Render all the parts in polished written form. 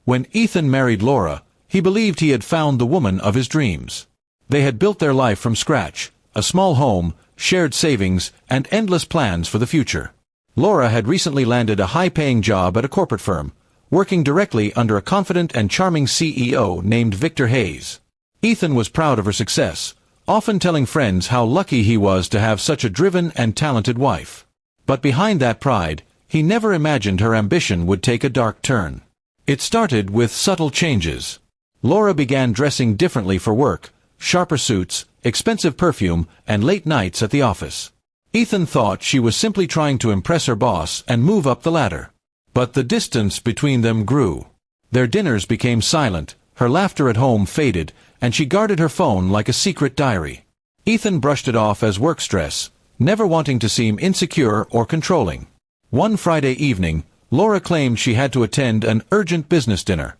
When Ethan married Laura, he believed he had found the woman of his dreams. They had built their life from scratch, a small home, shared savings, and endless plans for the future. Laura had recently landed a high-paying job at a corporate firm, working directly under a confident and charming CEO named Victor Hayes. Ethan was proud of her success, often telling friends how lucky he was to have such a driven and talented wife. But behind that pride, he never imagined her ambition would take a dark turn. It started with subtle changes. Laura began dressing differently for work, sharper suits, expensive perfume, and late nights at the office. Ethan thought she was simply trying to impress her boss and move up the ladder. But the distance between them grew. Their dinners became silent, her laughter at home faded, and she guarded her phone like a secret diary. Ethan brushed it off as work stress, never wanting to seem insecure or controlling. One Friday evening, Laura claimed she had to attend an urgent business dinner.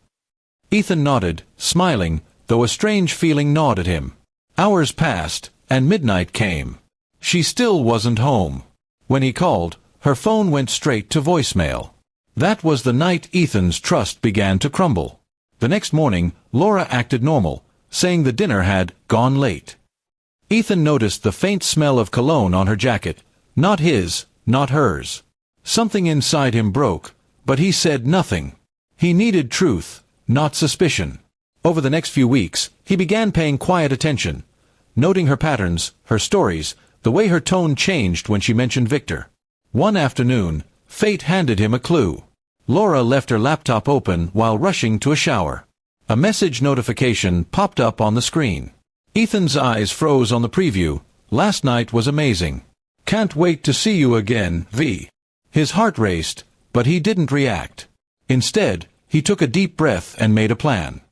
Ethan nodded, smiling, though a strange feeling gnawed at him. Hours passed, and midnight came. She still wasn't home. When he called, her phone went straight to voicemail. That was the night Ethan's trust began to crumble. The next morning, Laura acted normal, saying the dinner had gone late. Ethan noticed the faint smell of cologne on her jacket, not his, not hers. Something inside him broke, but he said nothing. He needed truth, not suspicion. Over the next few weeks, he began paying quiet attention, noting her patterns, her stories, the way her tone changed when she mentioned Victor. One afternoon, fate handed him a clue. Laura left her laptop open while rushing to a shower. A message notification popped up on the screen. Ethan's eyes froze on the preview. Last night was amazing. Can't wait to see you again, V. His heart raced, but he didn't react. Instead, he took a deep breath and made a plan.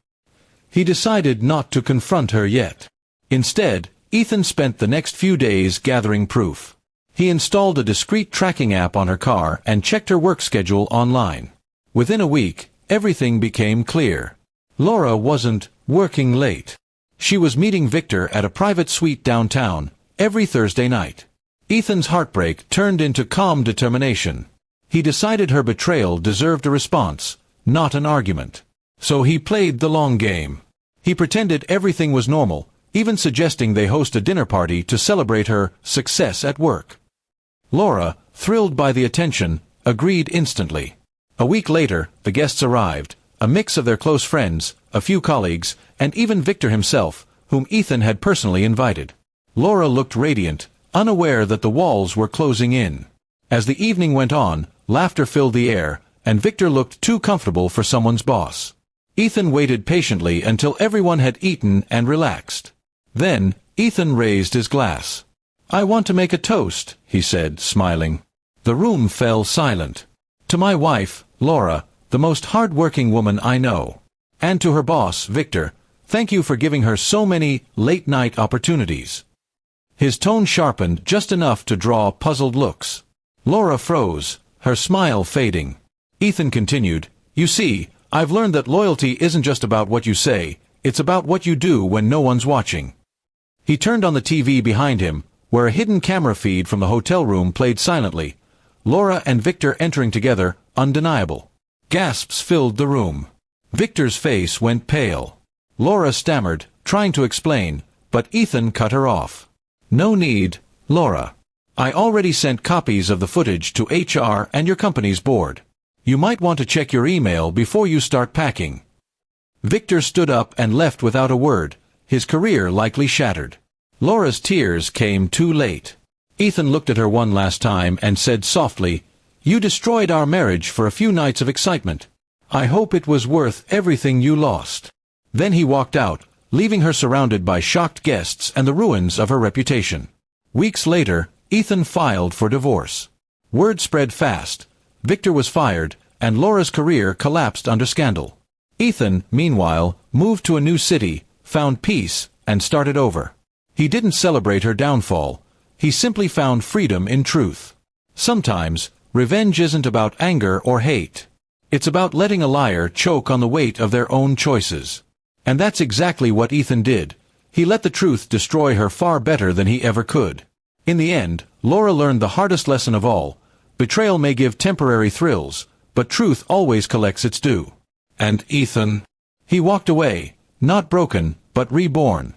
He decided not to confront her yet. Instead, Ethan spent the next few days gathering proof. He installed a discreet tracking app on her car and checked her work schedule online. Within a week, everything became clear. Laura wasn't working late. She was meeting Victor at a private suite downtown, every Thursday night. Ethan's heartbreak turned into calm determination. He decided her betrayal deserved a response, not an argument. So he played the long game. He pretended everything was normal, even suggesting they host a dinner party to celebrate her success at work. Laura, thrilled by the attention, agreed instantly. A week later, the guests arrived, a mix of their close friends, a few colleagues, and even Victor himself, whom Ethan had personally invited. Laura looked radiant, unaware that the walls were closing in. As the evening went on, laughter filled the air, and Victor looked too comfortable for someone's boss. Ethan waited patiently until everyone had eaten and relaxed. Then, Ethan raised his glass. "I want to make a toast," he said, smiling. The room fell silent. "To my wife, Laura, the most hard-working woman I know. And to her boss, Victor, thank you for giving her so many late-night opportunities." His tone sharpened just enough to draw puzzled looks. Laura froze, her smile fading. Ethan continued, "You see, I've learned that loyalty isn't just about what you say, it's about what you do when no one's watching." He turned on the TV behind him, where a hidden camera feed from the hotel room played silently. Laura and Victor entering together, undeniable. Gasps filled the room. Victor's face went pale. Laura stammered, trying to explain, but Ethan cut her off. "No need, Laura. I already sent copies of the footage to HR and your company's board. You might want to check your email before you start packing." Victor stood up and left without a word, his career likely shattered. Laura's tears came too late. Ethan looked at her one last time and said softly, "You destroyed our marriage for a few nights of excitement. I hope it was worth everything you lost." Then he walked out, leaving her surrounded by shocked guests and the ruins of her reputation. Weeks later, Ethan filed for divorce. Word spread fast. Victor was fired, and Laura's career collapsed under scandal. Ethan, meanwhile, moved to a new city, found peace, and started over. He didn't celebrate her downfall. He simply found freedom in truth. Sometimes, revenge isn't about anger or hate. It's about letting a liar choke on the weight of their own choices. And that's exactly what Ethan did. He let the truth destroy her far better than he ever could. In the end, Laura learned the hardest lesson of all. Betrayal may give temporary thrills, but truth always collects its due. And Ethan? He walked away, not broken, but reborn.